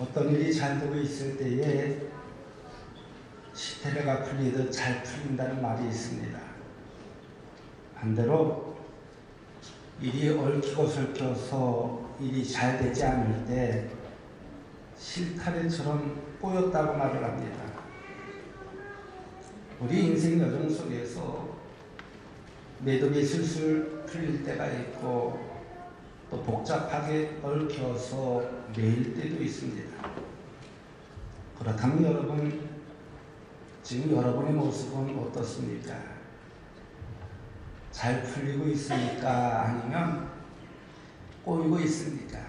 어떤 일이 잘 되고 있을 때에 시태가 풀리듯 잘 풀린다는 말이 있습니다. 반대로 일이 얽히고 설켜서 일이 잘 되지 않을 때 실타래처럼 꼬였다고 말을 합니다. 우리 인생 여정 속에서 매듭이 슬슬 풀릴 때가 있고 또 복잡하게 얽혀서 매일 때도 있습니다. 그렇다면 여러분, 지금 여러분의 모습은 어떻습니까? 잘 풀리고 있습니까? 아니면 꼬이고 있습니까?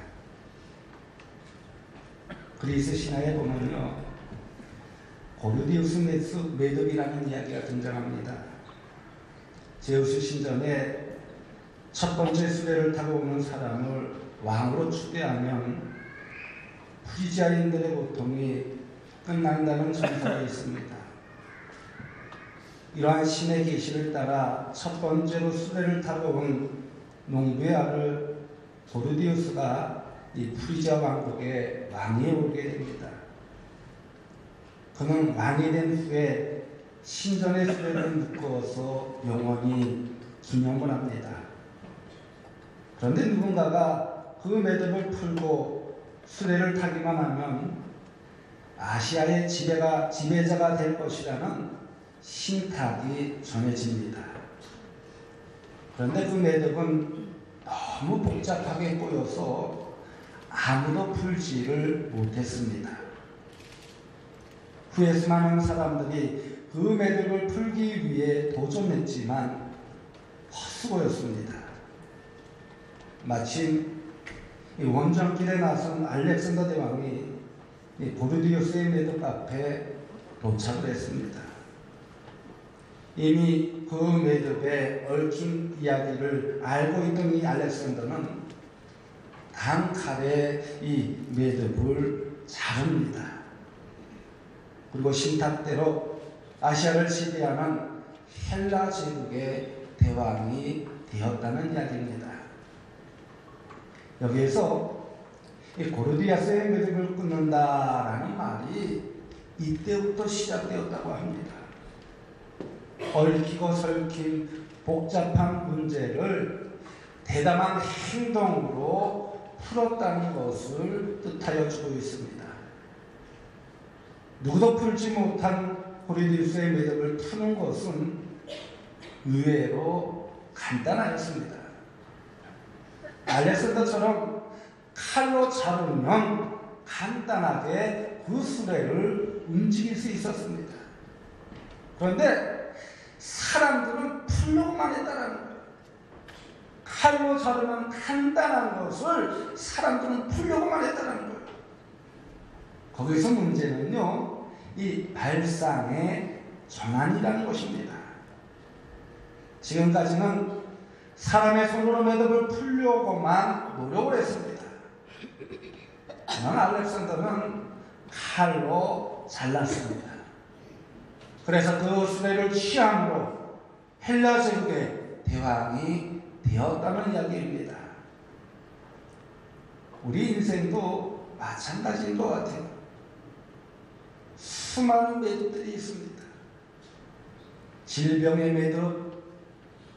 그리스 신화에 보면요, 고르디우스 매듭이라는 이야기가 등장합니다. 제우스 신전에 첫 번째 수레를 타고 오는 사람을 왕으로 추대하면 프리지아인들의 고통이 끝난다는 전설이 있습니다. 이러한 신의 계시를 따라 첫 번째로 수레를 타고 온 농부의 아들 고르디우스가 이 프리지아 왕국의 왕위에 오르게 됩니다. 그는 왕이 된 후에 신전의 수레를 묶어서 영원히 기념을 합니다. 그런데 누군가가 그 매듭을 풀고 수레를 타기만 하면 아시아의 지배자가 될 것이라는 신탁이 전해집니다. 그런데 그 매듭은 너무 복잡하게 꼬여서 아무도 풀지를 못했습니다. 후에 수많은 사람들이 그 매듭을 풀기 위해 도전했지만 헛수고였습니다. 마침 원정길에 나선 알렉산더 대왕이 고르디우스의 매듭 앞에 도착을 했습니다. 이미 그 매듭에 얽힌 이야기를 알고 있던 이 알렉산더는 단칼에 이 매듭을 자릅니다. 그리고 신탁대로 아시아를 지배하는 헬라 제국의 대왕이 되었다는 이야기입니다. 여기에서 이 고르디우스의 매듭을 끊는다라는 말이 이때부터 시작되었다고 합니다. 얽히고 설킨 복잡한 문제를 대담한 행동으로 풀었다는 것을 뜻하여 주고 있습니다. 누구도 풀지 못한 고르디우스의 매듭을 푸는 것은 의외로 간단하였습니다. 알렉산더처럼 칼로 자르면 간단하게 그 수레를 움직일 수 있었습니다. 그런데 사람들은 풀려고만 했다는 거예요. 칼로 자르면 간단한 것을 사람들은 풀려고만 했다는 거예요. 거기서 문제는요, 이 발상의 전환이라는 것입니다. 지금까지는 사람의 손으로 매듭을 풀려고만 노력을 했습니다. 그러나 알렉산더는 칼로 잘랐습니다. 그래서 그 수레를 취함으로 헬라 제국의 대왕이 되었다는 이야기입니다. 우리 인생도 마찬가지인 것 같아요. 수많은 매듭들이 있습니다. 질병의 매듭,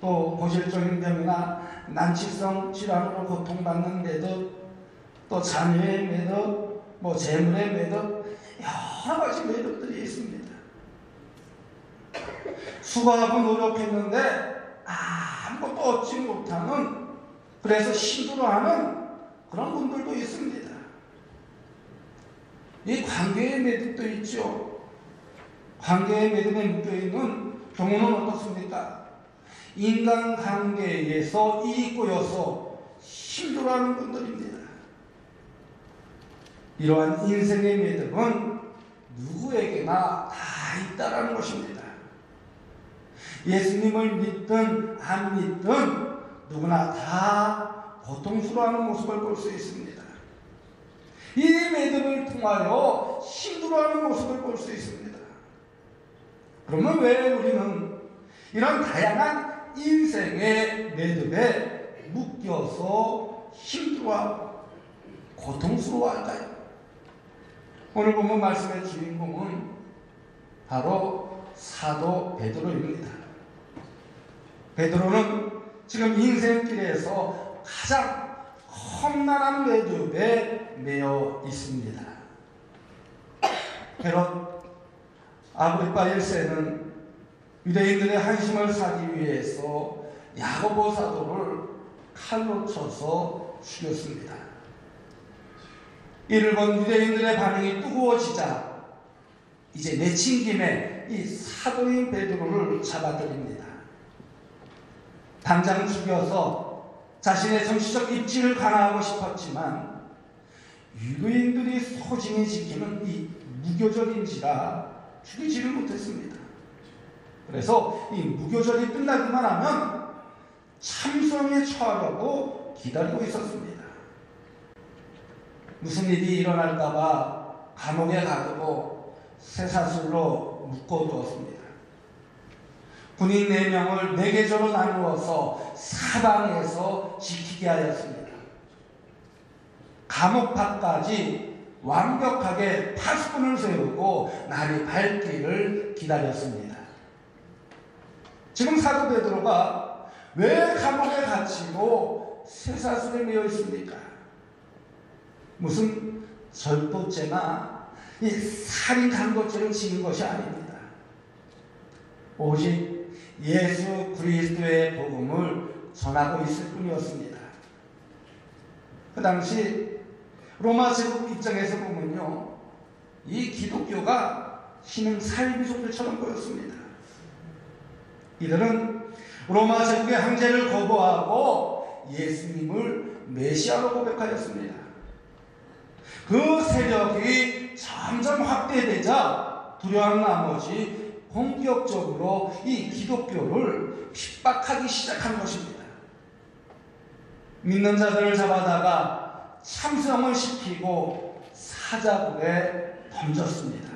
또 고질적인 병이나 난치성 질환으로 고통받는 매듭, 또 자녀의 매듭, 재물의 매듭, 여러 가지 매듭들이 있습니다. 수고하고 노력했는데 아무것도 얻지 못하는, 그래서 힘들어하는 그런 분들도 있습니다. 이 관계의 매듭도 있죠. 관계의 매듭에 묶여있는 경우는 어떻습니까? 인간관계에서 이익 꼬여서 힘들어하는 분들입니다. 이러한 인생의 매듭은 누구에게나 다 있다라는 것입니다. 예수님을 믿든 안 믿든 누구나 다 고통스러워하는 모습을 볼 수 있습니다. 이 매듭을 통하여 힘들어하는 모습을 볼 수 있습니다. 그러면 왜 우리는 이런 다양한 인생의 매듭에 묶여서 힘들어하고 고통스러워할까요? 오늘 본문 말씀의 주인공은 바로 사도 베드로입니다. 베드로는 지금 인생길에서 가장 험난한 매듭에 매여 있습니다. 헤롯 아그리파 1세는 유대인들의 한심을 사기 위해서 야고보 사도를 칼로 쳐서 죽였습니다. 이를 본 유대인들의 반응이 뜨거워지자 이제 내친 김에 이 사도인 베드로를 잡아들입니다. 당장 죽여서 자신의 정치적 입지를 강화하고 싶었지만 유대인들이 소중히 지키는 이 무교절인지라 죽이지를 못했습니다. 그래서 이 무교절이 끝나기만 하면 참수형에 처하려고 기다리고 있었습니다. 무슨 일이 일어날까봐 감옥에 가두고 쇠사슬로 묶어두었습니다. 군인 4명을 4계조로 나누어서 사방에서 지키게 하였습니다. 감옥 밖까지 완벽하게 파수꾼을 세우고 날이 밝기를 기다렸습니다. 지금 사도 베드로가 왜 감옥에 갇히고 쇠사슬에 매여 있습니까? 무슨 절도죄나 이 살인 강도죄를 지는 것이 아닙니다. 오직 예수 그리스도의 복음을 전하고 있을 뿐이었습니다. 그 당시 로마 제국 입장에서 보면요, 이 기독교가 신흥 사회민족들처럼 보였습니다. 이들은 로마 제국의 황제를 거부하고 예수님을 메시아로 고백하였습니다. 그 세력이 점점 확대되자 두려운 나머지 본격적으로 이 기독교를 핍박하기 시작한 것입니다. 믿는 자들을 잡아다가 참수형을 시키고 사자굴에 던졌습니다.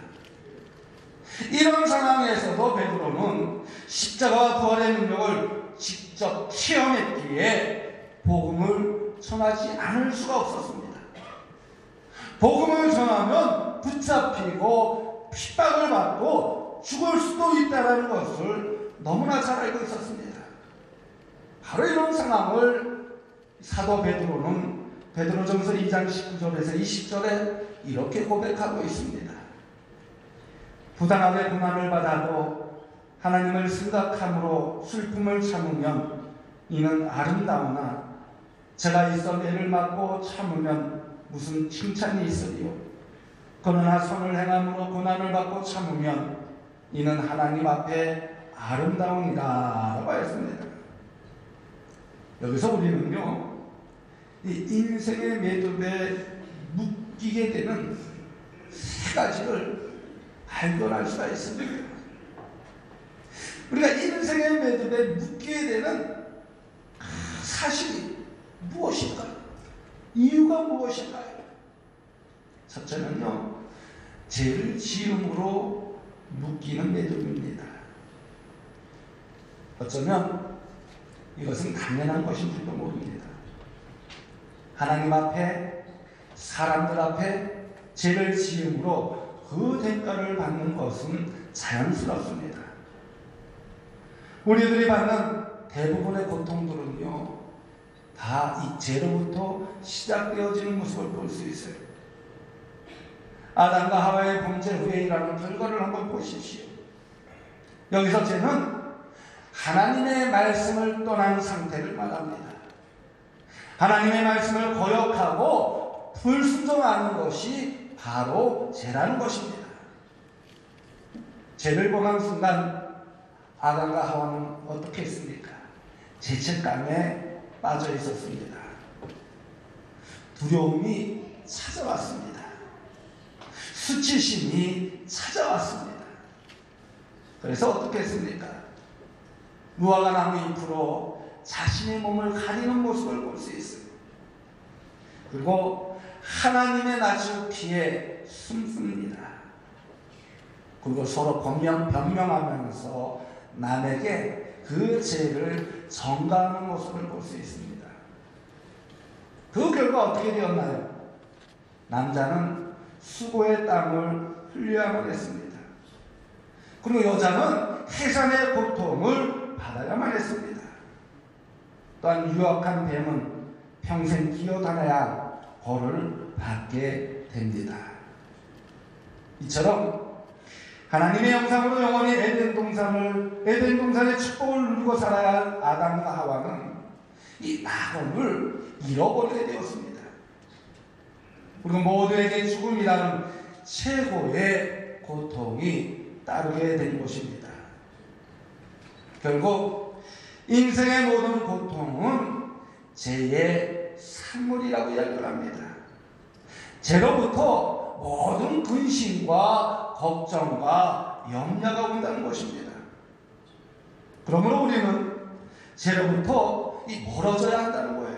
이런 상황에서도 베드로는 십자가와 부활의 능력을 직접 체험했기에 복음을 전하지 않을 수가 없었습니다. 복음을 전하면 붙잡히고 핍박을 받고 죽을 수도 있다는 것을 너무나 잘 알고 있었습니다. 바로 이런 상황을 사도 베드로는 베드로전서 2장 19절에서 20절에 이렇게 고백하고 있습니다. 부당하게 고난을 받아도 하나님을 생각함으로 슬픔을 참으면 이는 아름다우나 제가 있어 애를 맞고 참으면 무슨 칭찬이 있으리요. 그러나 선을 행함으로 고난을 받고 참으면 이는 하나님 앞에 아름다우니라 라고 하였습니다. 여기서 우리는요, 이 인생의 매듭에 묶이게 되는 세 가지를 발견할 수가 있습니다. 우리가 인생의 매듭에 묶이게 되는 사실이 무엇일까? 이유가 무엇일까요? 첫째는요, 죄를 지음으로 묶이는 매듭입니다. 어쩌면 이것은 당연한 것인지도 모릅니다. 하나님 앞에, 사람들 앞에 죄를 지음으로 그 대가를 받는 것은 자연스럽습니다. 우리들이 받는 대부분의 고통들은요, 다 이 죄로부터 시작되어지는 모습을 볼 수 있어요. 아담과 하와의 범죄 후에 일어나는 결과를 한번 보십시오. 여기서 죄는 하나님의 말씀을 떠난 상태를 말합니다. 하나님의 말씀을 거역하고 불순종하는 것이 바로 죄라는 것입니다. 죄를 범한 순간 아담과 하와는 어떻게 했습니까? 죄책감에 빠져 있었습니다. 두려움이 찾아왔습니다. 수치심이 찾아왔습니다. 그래서 어떻게 했습니까? 무화과 나무 잎으로 자신의 몸을 가리는 모습을 볼 수 있어요. 그리고 하나님의 낯을 피해 숨습니다. 그리고 서로 변명하면서 남에게 그 죄를 전가하는 모습을 볼 수 있습니다. 그 결과 어떻게 되었나요? 남자는 수고의 땀을 흘려야만 했습니다. 그리고 여자는 해산의 고통을 받아야만 했습니다. 또한 유약한 뱀은 평생 기어다녀야 벌을 받게 됩니다. 이처럼 하나님의 형상으로 영원히 에덴 동산의 축복을 누리고 살아야 할 아담과 하와는 이 낙원을 잃어버리게 되었습니다. 그리고 모두에게 죽음이라는 최고의 고통이 따르게 된 것입니다. 결국 인생의 모든 고통은 죄의 산물이라고 이야기를 합니다. 죄로부터 모든 근심과 걱정과 염려가 온다는 것입니다. 그러므로 우리는 죄로부터 멀어져야 한다는 거예요.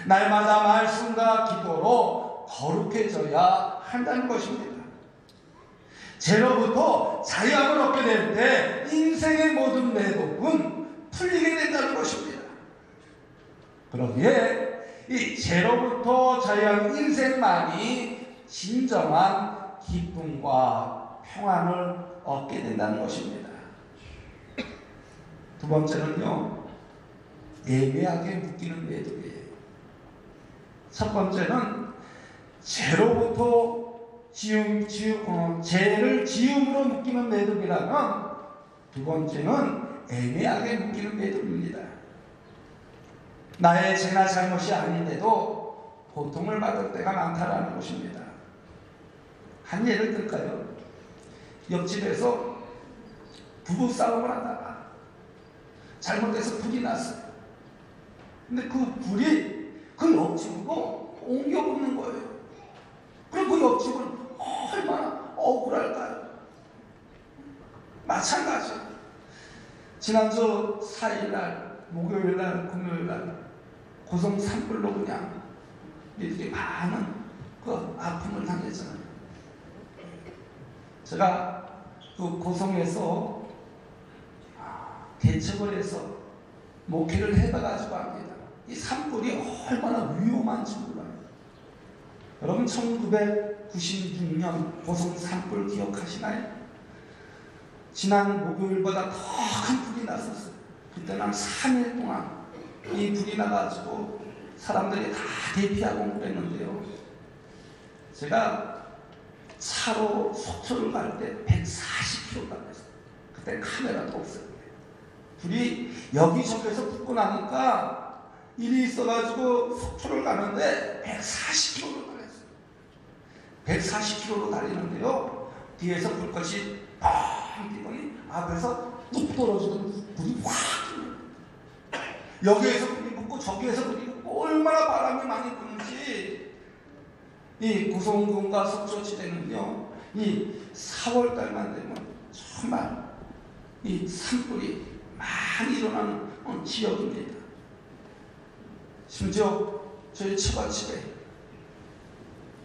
날마다 말씀과 기도로 거룩해져야 한다는 것입니다. 죄로부터 자유함을 얻게 될 때 인생의 모든 매독은 풀리게 된다는 것입니다. 그러기에 이 죄로부터 자유한 인생만이 진정한 기쁨과 평안을 얻게 된다는 것입니다. 두 번째는요, 애매하게 묶이는 매듭이에요. 첫 번째는 죄로부터 죄를 지음으로 묶이는 매듭이라면, 두 번째는 애매하게 묶이는 매듭입니다. 나의 죄나 잘못이 아닌데도 고통을 받을 때가 많다라는 것입니다. 한 예를 들까요? 옆집에서 부부싸움을 하다가 잘못해서 불이 났어요. 근데 그 불이 그 옆집으로 옮겨 붙는 거예요. 그럼 그 옆집은 얼마나 억울할까요? 마찬가지예요. 지난주 4일날, 목요일날, 금요일날 고성 산불로 그냥 이렇게 많은 그 아픔을 당했잖아요. 제가 그 고성에서 개척을 해서 목회를 해봐가지고 합니다. 이 산불이 얼마나 위험한지 몰라요. 여러분 1996년 고성 산불 기억하시나요? 지난 목요일보다 더 큰 불이 났었어요. 그때는 한 3일 동안 이 불이 나가지고 사람들이 다 대피하고 그랬는데요. 제가 차로 속초를 갈 때 140km 갔어요. 그때 카메라도 없었는데 불이 여기저기에서 붙고 나니까 일이 있어가지고 속초를 가는데 140km로 달렸어요. 140km로 달리는데요, 뒤에서 불꽃이 뻥 뛰더니 앞에서 뚝 떨어지는 불이 확 여기에서 불이 붙고 저기에서 불이 붙고 얼마나 바람이 많이 부는지. 이 고성군과 속초지대는요, 이 4월달만 되면 정말 이 산불이 많이 일어나는 지역입니다. 심지어 저희 처갓집에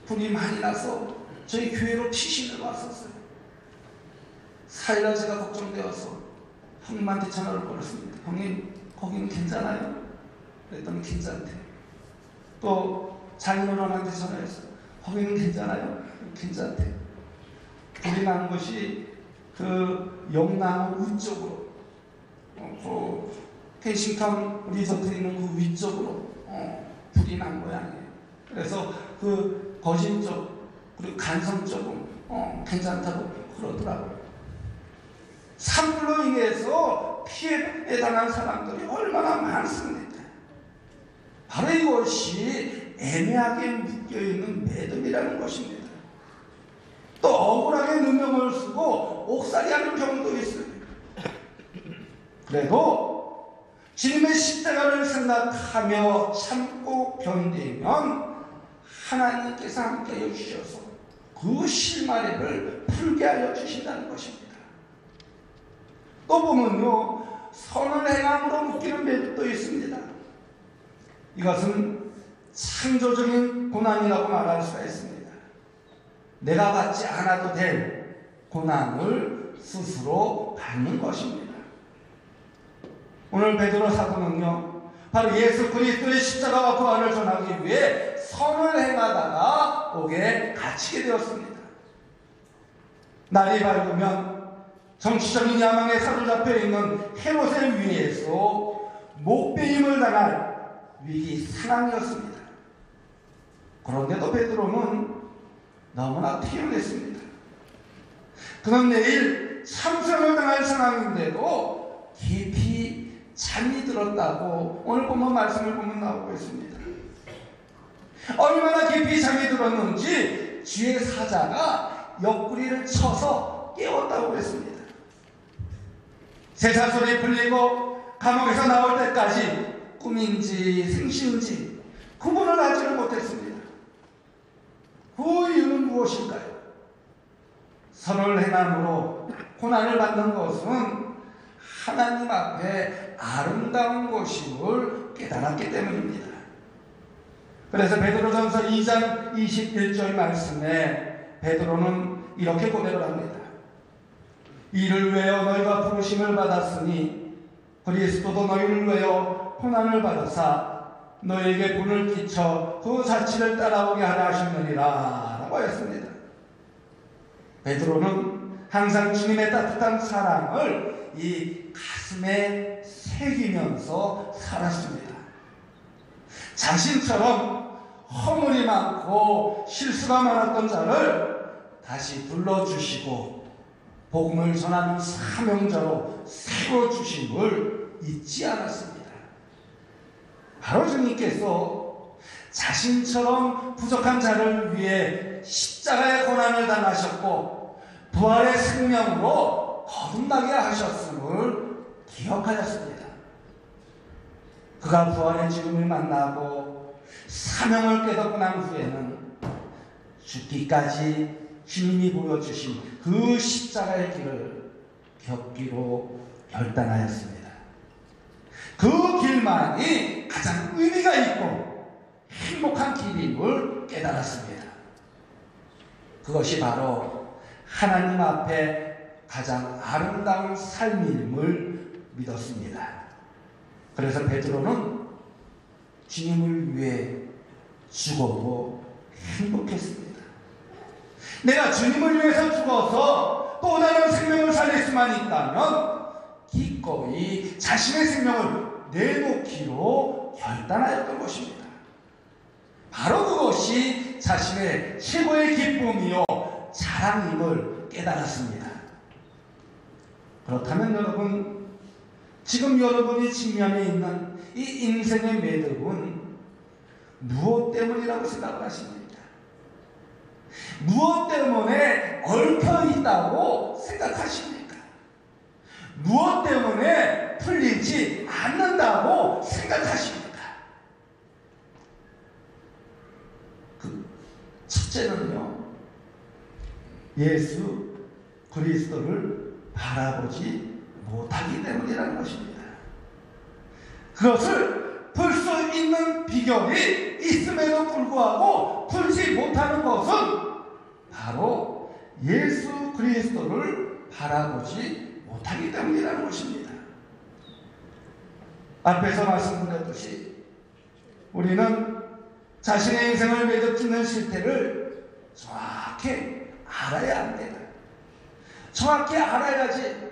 불이 많이 나서 저희 교회로 피신을 왔었어요. 4일날 제가 걱정되어서 형님한테 전화를 걸었습니다. 형님, 거기는 괜찮아요? 그랬더니 괜찮대. 또 장인어른한테 전화했어요. 거기는 괜찮아요? 괜찮대. 불이 나는 것이 그 영남 위쪽으로, 그 켄싱턴 리조트 있는 그 위쪽으로 불이 난 모양이에요. 그래서 그 거신 쪽 그리고 간성 쪽은 괜찮다고 그러더라고요. 산불로 인해서 피해에 당한 사람들이 얼마나 많습니까? 바로 이것이 애매하게 묶여있는 매듭이라는 것입니다. 또 억울하게 누명을 쓰고 옥살이하는 경우도 있습니다. 그래도 주님의 십자가를 생각하며 참고 견디면 하나님께서 함께 해주셔서 그 실마리를 풀게 하여 주신다는 것입니다. 또 보면요, 선을 행함으로 묶이는 매듭도 있습니다. 이것은 창조적인 고난이라고 말할 수가 있습니다. 내가 받지 않아도 될 고난을 스스로 받는 것입니다. 오늘 베드로 사도는요, 바로 예수 그리스도의 십자가와 부활을 전하기 위해 선을 행하다가 옥에 갇히게 되었습니다. 날이 밝으면 정치적인 야망에 사로잡혀 있는 헤롯의 위에서 목배임을 당할 위기 상황이었습니다. 그런데도 베드로는 너무나 태연했습니다. 그는 내일 참선을 당할 상황인데도 깊이 잠이 들었다고 오늘 본문 말씀을 보면 나오고 있습니다. 얼마나 깊이 잠이 들었는지 주의 사자가 옆구리를 쳐서 깨웠다고 했습니다. 쇠사슬이 풀리고 감옥에서 나올 때까지 꿈인지 생시인지 구분을 하지를 못했습니다. 그 이유는 무엇일까요? 선을 행함으로 고난을 받는 것은 하나님 앞에 아름다운 것임을 깨달았기 때문입니다. 그래서 베드로전서 2장 21절 말씀에 베드로는 이렇게 고백을 합니다. 이를 위하여 너희가 부르심을 받았으니 그리스도도 너희를 위하여 고난을 받으사 너희에게 분을 끼쳐 그 자취를 따라오게 하려 하셨느니라 라고 했습니다. 베드로는 항상 주님의 따뜻한 사랑을 이 가슴에 새기면서 살았습니다. 자신처럼 허물이 많고 실수가 많았던 자를 다시 불러주시고 복음을 전하는 사명자로 세워주심을 잊지 않았습니다. 바로 주님께서 자신처럼 부족한 자를 위해 십자가의 고난을 당하셨고 부활의 생명으로 거듭나게 하셨음을 기억하였습니다. 그가 부활의 주님을 만나고 사명을 깨닫고 난 후에는 죽기까지 주님이 보여주신 그 십자가의 길을 걷기로 결단하였습니다. 그 길만이 가장 의미가 있고 행복한 길임을 깨달았습니다. 그것이 바로 하나님 앞에 가장 아름다운 삶임을 믿었습니다. 그래서 베드로는 주님을 위해 죽어도 행복했습니다. 내가 주님을 위해서 죽어서 또 다른 생명을 살릴 수만 있다면 기꺼이 자신의 생명을 내놓기로 결단하였던 것입니다. 바로 그것이 자신의 최고의 기쁨이요 자랑임을 깨달았습니다. 그렇다면 여러분, 지금 여러분이 직면해 있는 이 인생의 매듭은 무엇 때문이라고 생각을 하십니까? 무엇 때문에 얽혀 있다고 생각하십니까? 무엇 때문에 풀리지 않는다고 생각하십니까? 그 첫째는요, 예수 그리스도를 바라보지 못하기 때문이라는 것입니다. 그것을 풀 수 있는 비결이 있음에도 불구하고 풀지 못하는 것은 바로 예수 그리스도를 바라보지 못하기 때문이라는 것입니다. 앞에서 말씀드렸듯이 우리는 자신의 인생을 매듭짓는 실태를 정확히 알아야 합니다. 정확히 알아야지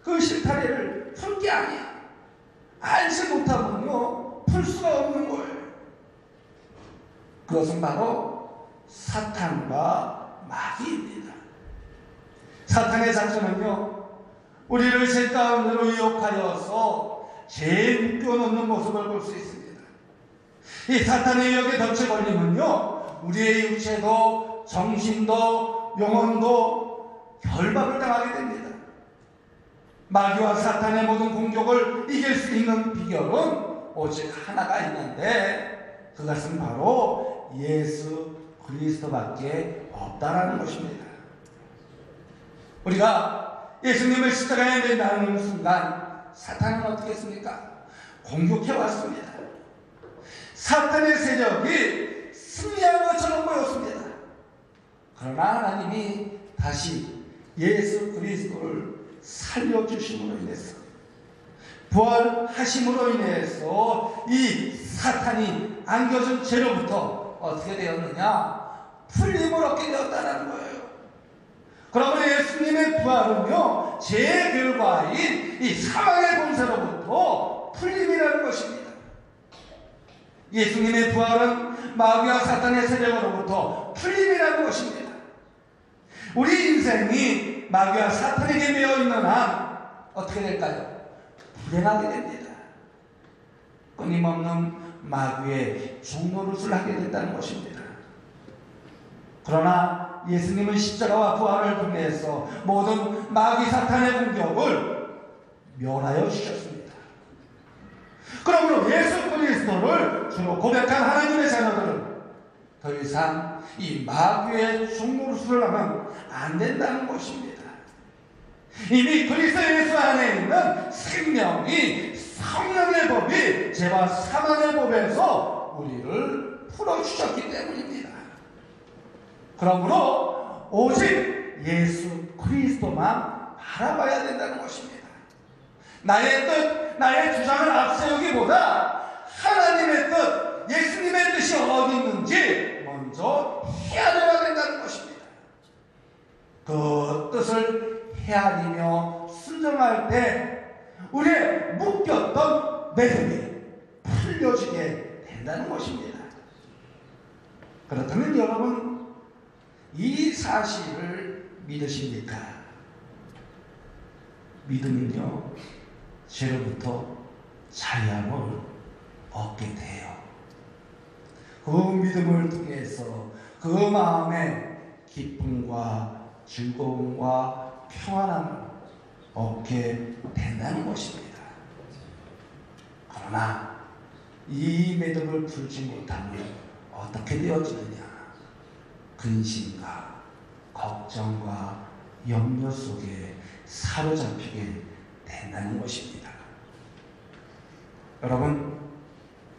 그 실타래를 풀 게 아니야. 알지 못하면요 풀 수가 없는 거예요. 그것은 바로 사탄과 마귀입니다. 사탄의 작전은요 우리를 제 가운데로 유혹하여서 죄에 묶여놓는 모습을 볼 수 있습니다. 이 사탄의 유혹에 덫에 걸리면요 우리의 육체도 정신도 영혼도 결박을 당하게 됩니다. 마귀와 사탄의 모든 공격을 이길 수 있는 비결은 오직 하나가 있는데 그것은 바로 예수 그리스도밖에 없다라는 것입니다. 우리가 예수님을 십자가에 매다는 순간 사탄은 어떻게 했습니까? 공격해 왔습니다. 사탄의 세력이 승리한 것처럼 보였습니다. 그러나 하나님이 다시 예수 그리스도를 살려주심으로 인해서 부활하심으로 인해서 이 사탄이 안겨준 죄로부터 어떻게 되었느냐? 풀림을 얻게 되었다는 거예요. 그러므로 예수님의 부활은요, 죄의 결과인 이 사망의 권세로부터 풀림이라는 것입니다. 예수님의 부활은 마귀와 사탄의 세력으로부터 풀림이라는 것입니다. 우리 인생이 마귀와 사탄에게 매여 있는 한 어떻게 될까요? 불행하게 됩니다. 끊임없는 마귀의 종노릇을 하게 된다는 것입니다. 그러나 예수님은 십자가와 부활을 통해서 모든 마귀 사탄의 공격을 멸하여 주셨습니다. 그러므로 예수 그리스도를 주로 고백한 하나님의 자녀들은 더 이상 이 마귀의 종노릇을 하면 안 된다는 것입니다. 이미 그리스도 예수 안에 있는 생명이, 성령의 법이 죄와 사망의 법에서 우리를 풀어주셨기 때문입니다. 그러므로 오직 예수 그리스도만 바라봐야 된다는 것입니다. 나의 뜻, 나의 주장을 앞세우기보다 하나님의 뜻, 예수님의 뜻이 어디 있는지 먼저 헤아려야 된다는 것입니다. 그 뜻을 헤아리며 순종할 때 우리의 묶였던 매듭이 풀려지게 된다는 것입니다. 그렇다면 여러분, 이 사실을 믿으십니까? 믿음은요, 죄로부터 자유함을 얻게 돼요. 그 믿음을 통해서 그 마음에 기쁨과 즐거움과 평안함을 얻게 된다는 것입니다. 그러나 이 매듭을 풀지 못하면 어떻게 되어지느냐? 근심과 걱정과 염려 속에 사로잡히게 된다는 것입니다. 여러분,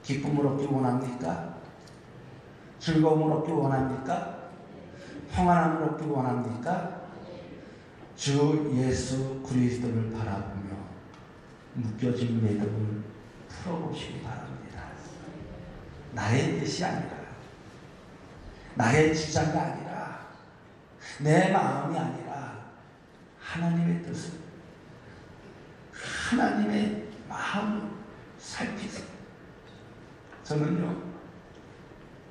기쁨을 얻기 원합니까? 즐거움을 얻기 원합니까? 평안함을 얻기 원합니까? 주 예수 그리스도를 바라보며 묶여진 매듭을 풀어보시기 바랍니다. 나의 뜻이 아니라, 나의 주장이 아니라, 내 마음이 아니라 하나님의 뜻을, 하나님의 마음을 살피세요. 저는요,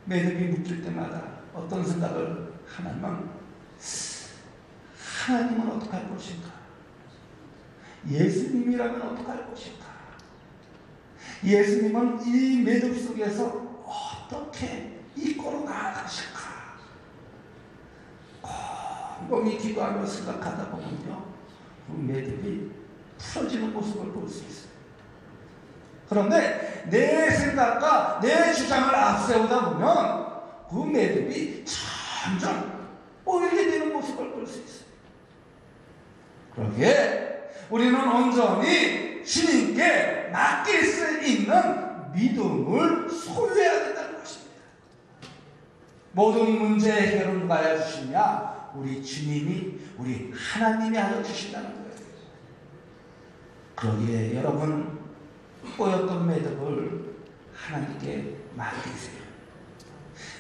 매듭이 묶일 때마다 어떤 생각을 하냐면, 하나님은 어떻게 할 것인가? 예수님이라면 어떻게 할 것인가? 예수님은 이 매듭 속에서 어떻게 이끌어 나아가실까? 곰곰이 기도하며 생각하다 보면요, 그 매듭이 풀어지는 모습을 볼 수 있어요. 그런데 내 생각과 내 주장을 앞세우다 보면 그 매듭이 점점 꼬이게 되는 모습을 볼 수 있어요. 그러기에 우리는 온전히 주님께 맡길 수 있는 믿음을 소유해야 된다는 것입니다. 모든 문제의 해결을 누가 해주시냐? 우리 주님이, 우리 하나님이 하여 주신다는 거예요. 그러기에 여러분, 꼬였던 매듭을 하나님께 맡기세요.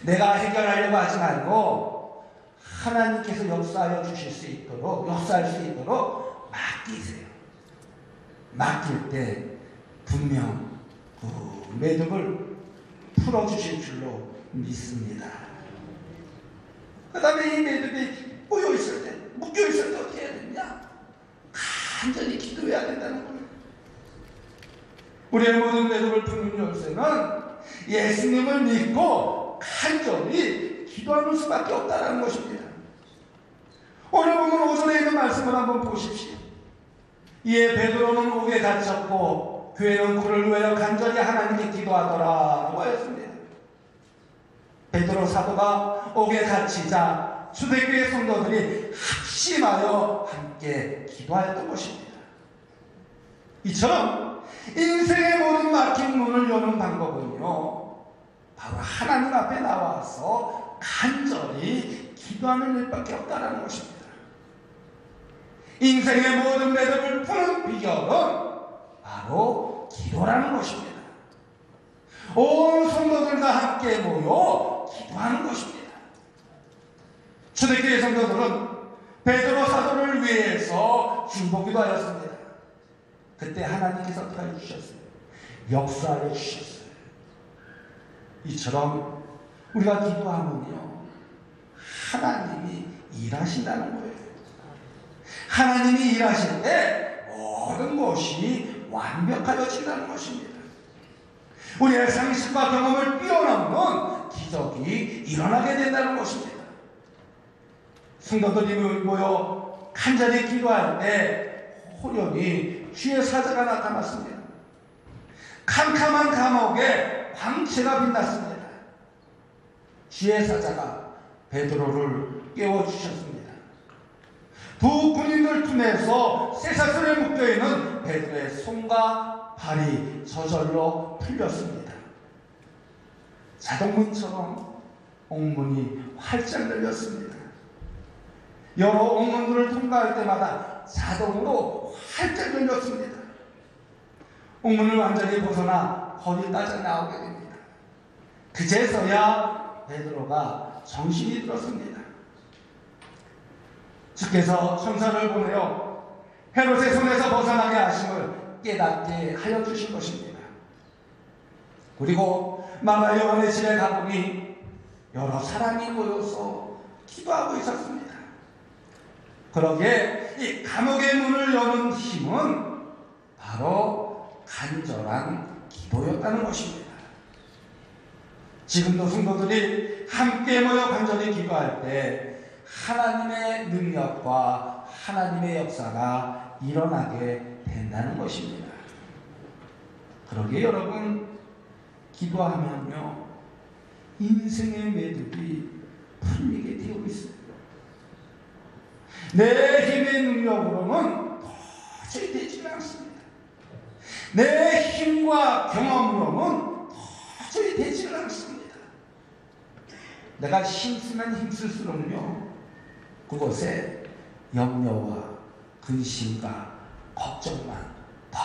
내가 해결하려고 하지 말고 하나님께서 역사하여 주실 수 있도록, 역사할 수 있도록 맡기세요. 맡길 때 분명 그 매듭을 풀어주실 줄로 믿습니다. 그 다음에 이 매듭이 꼬여있을 때, 묶여있을 때 어떻게 해야 되냐? 간절히 기도해야 된다는 거예요. 우리의 모든 매듭을 푸는 열쇠는 예수님을 믿고 간절히 기도하는 수밖에 없다는 것입니다. 오늘 보면 오전에 있는 말씀을 한번 보십시오. 이에 베드로는 옥에 갇혔고 교회는 그를 위하여 간절히 하나님께 기도하더라라고 하였습니다. 베드로 사도가 옥에 갇히자 초대교회 성도들이 합심하여 함께 기도하였던 것입니다. 이처럼 인생의 모든 막힌 문을 여는 방법은요, 바로 하나님 앞에 나와서 간절히 기도하는 일밖에 없다는 것입니다. 인생의 모든 매듭을 푸는 비결은 바로 기도라는 것입니다. 온 성도들과 함께 모여 기도하는 것입니다. 초대교회 성도들은 베드로 사도를 위해서 중보기도 하였습니다. 그때 하나님께서 어떻게 해주셨어요? 역사해 주셨어요. 이처럼 우리가 기도하면요, 하나님이 일하신다는 거예요. 하나님이 일하실 때 모든 것이 완벽하여진다는 것입니다. 우리의 상식과 경험을 뛰어넘는 기적이 일어나게 된다는 것입니다. 성도들이 모여 간절히 기도할 때 호련히 주의 사자가 나타났습니다. 캄캄한 감옥에 광채가 빛났습니다. 주의 사자가 베드로를 깨워주셨습니다. 두 군인들 품에서 쇠사슬에 묶여있는 베드로의 손과 발이 저절로 풀렸습니다. 자동문처럼 옥문이 활짝 열렸습니다. 여러 옥문들을 통과할 때마다 자동으로 활짝 열렸습니다. 옥문을 완전히 벗어나 거리 따져 나오게 됩니다. 그제서야 베드로가 정신이 들었습니다. 주께서 천사를 보내어 헤롯의 손에서 벗어나게 하심을 깨닫게 하여 주신 것입니다. 그리고 마가 요한의 집에 가보니 여러 사람이 모여서 기도하고 있었습니다. 그러기에 이 감옥의 문을 여는 힘은 바로 간절한 기도였다는 것입니다. 지금도 성도들이 함께 모여 간절히 기도할 때 하나님의 능력과 하나님의 역사가 일어나게 된다는 것입니다. 그러기에 여러분, 기도하면요, 인생의 매듭이 풀리게 되어 있어요. 내 힘의 능력으로는 도저히 되지 않습니다. 내 힘과 경험으로는 도저히 되지 않습니다. 내가 힘쓰면 힘쓸수록요, 그곳에 염려와 근심과 걱정만 더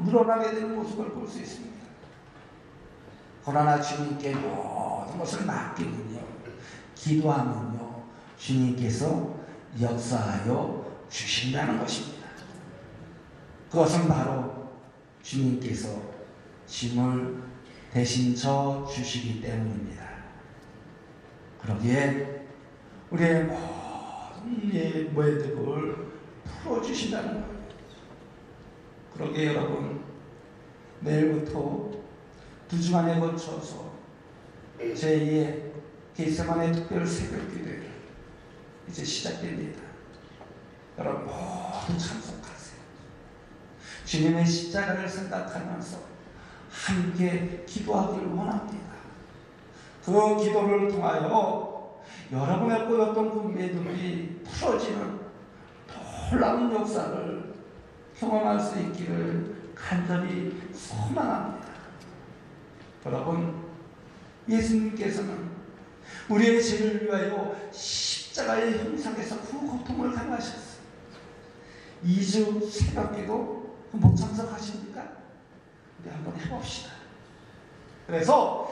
늘어나게 되는 모습을 볼 수 있습니다. 그러나 주님께 모든 것을 맡기면요, 기도하면요, 주님께서 역사하여 주신다는 것입니다. 그것은 바로 주님께서 짐을 대신 져 주시기 때문입니다. 그러기에 우리의 모든 매듭을 풀어주신다는 거예요. 그러기에 여러분, 내일부터 2주간에 거쳐서 제2의 겟세마네 특별 새벽 기도회가 이제 시작됩니다. 여러분 모두 참석하세요. 주님의 십자가를 생각하면서 함께 기도하기를 원합니다. 그 기도를 통하여 여러분의 꼬였던 그 매듭이 풀어지는 놀라운 역사를 경험할 수 있기를 간절히 소망합니다. 여러분, 예수님께서는 우리의 죄를 위하여 십자가의 형상에서 그 고통을 당하셨어요. 2주 새벽기도 못 참석하십니까? 우리 한번 해봅시다. 그래서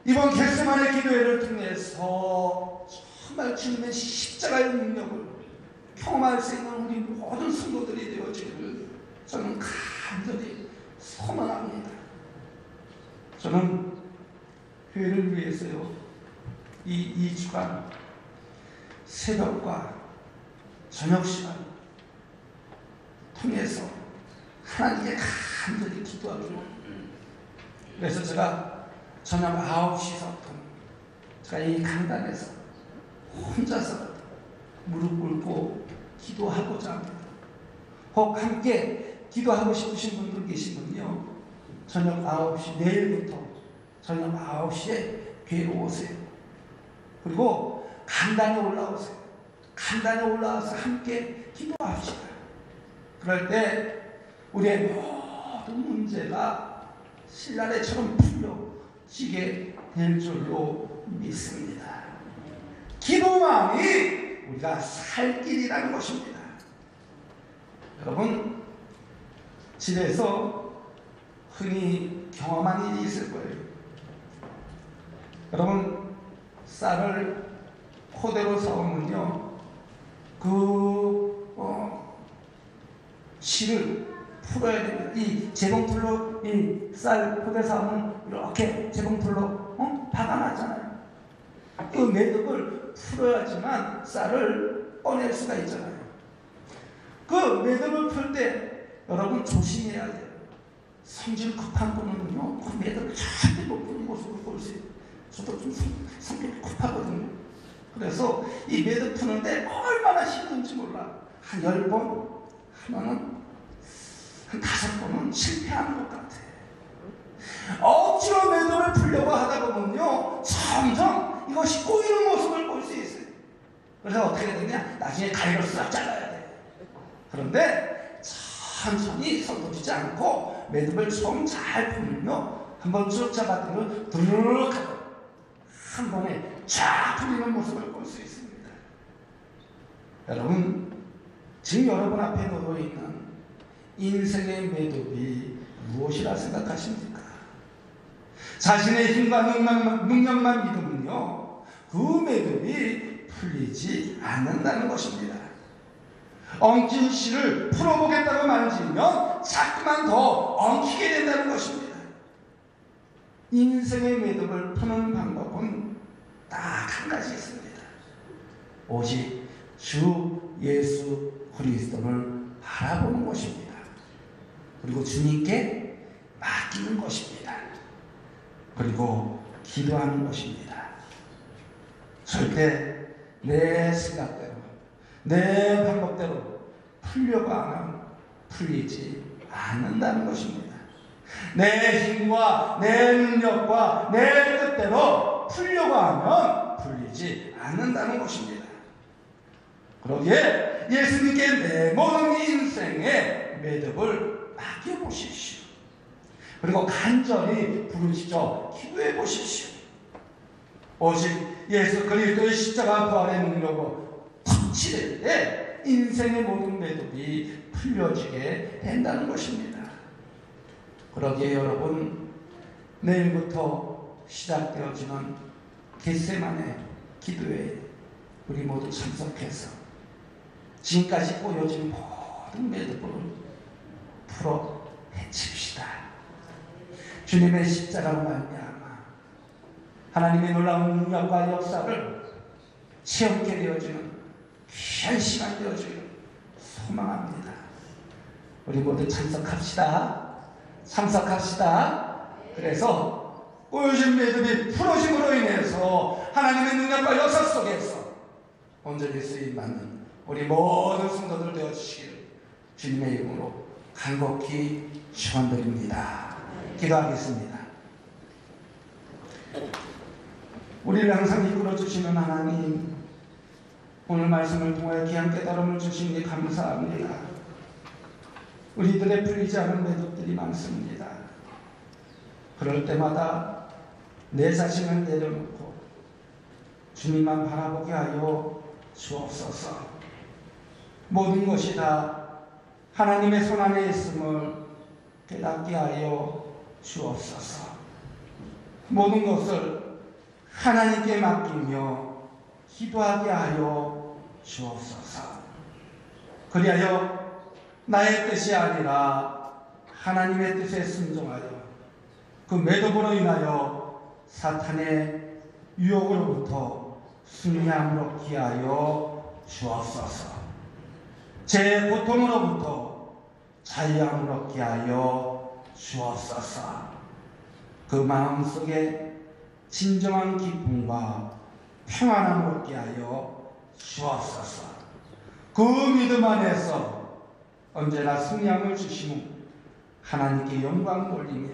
이번 겟세마네 기도회를 통해서 정말 주님의 십자가의 능력을 경험할 수 있는 우리 모든 성도들이 되어지기를 저는 간절히 소망합니다. 저는 교회를 위해서요, 이 2주간 새벽과 저녁 시간 통해서 하나님께 간절히 기도하기로, 그래서 제가 저녁 9시서부터 제가 이 강단에서 혼자서 무릎 꿇고 기도하고자 합니다. 혹 함께 기도하고 싶으신 분들 계시면요, 저녁 9시, 내일부터 저녁 9시에 교회로 오세요. 그리고 강단에 올라오세요. 강단에 올라와서 함께 기도합시다. 그럴 때 우리의 모든 문제가 신라래처럼 풀려지게 될 줄로 믿습니다. 기도만이 우리가 살 길이라는 것입니다. 여러분, 집에서 흔히 경험한 일이 있을 거예요. 여러분, 쌀을 코대로 사오면요, 실을 풀어야 됩니다. 이 재봉틀로 이 쌀 코대 사오면 이렇게 재봉틀로 박아놨잖아요. 그 매듭을 풀어야지만 쌀을 꺼낼 수가 있잖아요. 그 매듭을 풀 때 여러분 조심해야 돼요. 성질 급한 분은요, 그 매듭을 절대 못 푸는 모습을 볼 수 있어요. 저도 좀 성격이 급하거든요. 그래서 이 매듭 푸는데 얼마나 힘든지 몰라. 한 10번 하면은 한 5번은 실패하는 것 같아. 억지로 매듭을 풀려고 하다 보면요, 점점 이것이 꼬이는 모습을 볼 수 있어요. 그래서 어떻게 되냐? 나중에 가위로 싹 잘라야 돼. 그런데 천천히 서두르지 않고 매듭을 좀 잘 풀면요, 한번 쭉 잡아들면 드르륵 하고 한 번에 쫙 풀리는 모습을 볼 수 있습니다. 여러분, 지금 여러분 앞에 놓여 있는 인생의 매듭이 무엇이라 생각하십니까? 자신의 힘과 능력만 믿으면요, 그 매듭이 풀리지 않는다는 것입니다. 엉킨 실을 풀어보겠다고 만지면 자꾸만 더 엉키게 된다는 것입니다. 인생의 매듭을 푸는 방법은 딱 한 가지 있습니다. 오직 주 예수 그리스도를 바라보는 것입니다. 그리고 주님께 맡기는 것입니다. 그리고 기도하는 것입니다. 절대 내 생각대로, 내 방법대로 풀려고 하면 풀리지 않는다는 것입니다. 내 힘과 내 능력과 내 뜻대로 풀려고 하면 풀리지 않는다는 것입니다. 그러기에 예수님께 내 모든 인생의 매듭을 맡겨보십시오. 그리고 간절히 부르시죠. 기도해 보십시오. 오직 예수 그리스도의 십자가 부활의 능력으로 터치될 때 인생의 모든 매듭이 풀려지게 된다는 것입니다. 그러기에 여러분, 내일부터 시작되어지는 겟세마네 기도에 우리 모두 참석해서 지금까지 꼬여진 모든 매듭을 풀어 헤칩시다. 주님의 십자가로 말미암아 하나님의 놀라운 능력과 역사를 체험하게 되어지는 귀한 시간 되어지기를 소망합니다. 우리 모두 참석합시다. 참석합시다. 그래서 꼬여진 매듭이 풀어짐으로 인해서 하나님의 능력과 역사 속에서 온전히 쓰임받는 우리 모든 성도들 되어주시기를 주님의 이름으로 간곡히 축원드립니다. 기도하겠습니다. 우리를 항상 이끌어주시는 하나님, 오늘 말씀을 통하여 귀한 깨달음을 주시니 감사합니다. 우리들의 풀리지 않은 매듭들이 많습니다. 그럴 때마다 내 자신을 내려놓고 주님만 바라보게 하여 주옵소서. 모든 것이 다 하나님의 손안에 있음을 깨닫게 하여 주옵소서. 모든 것을 하나님께 맡기며 기도하게 하여 주옵소서. 그리하여 나의 뜻이 아니라 하나님의 뜻에 순종하여 그 매듭으로 인하여 사탄의 유혹으로부터 승리함으로 얻게 하여 주옵소서. 제 고통으로부터 자유함을 얻게 하여 주옵소서. 그 마음속에 진정한 기쁨과 평안함을 얻게 하여 주옵소서. 그 믿음 안에서 언제나 승리함을 주시며 하나님께 영광 돌리며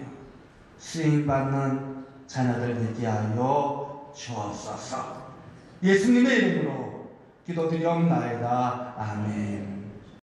쓰임받는 자녀들 되게 하여 주옵소서. 예수님의 이름으로 기도드리옵나이다. 아멘.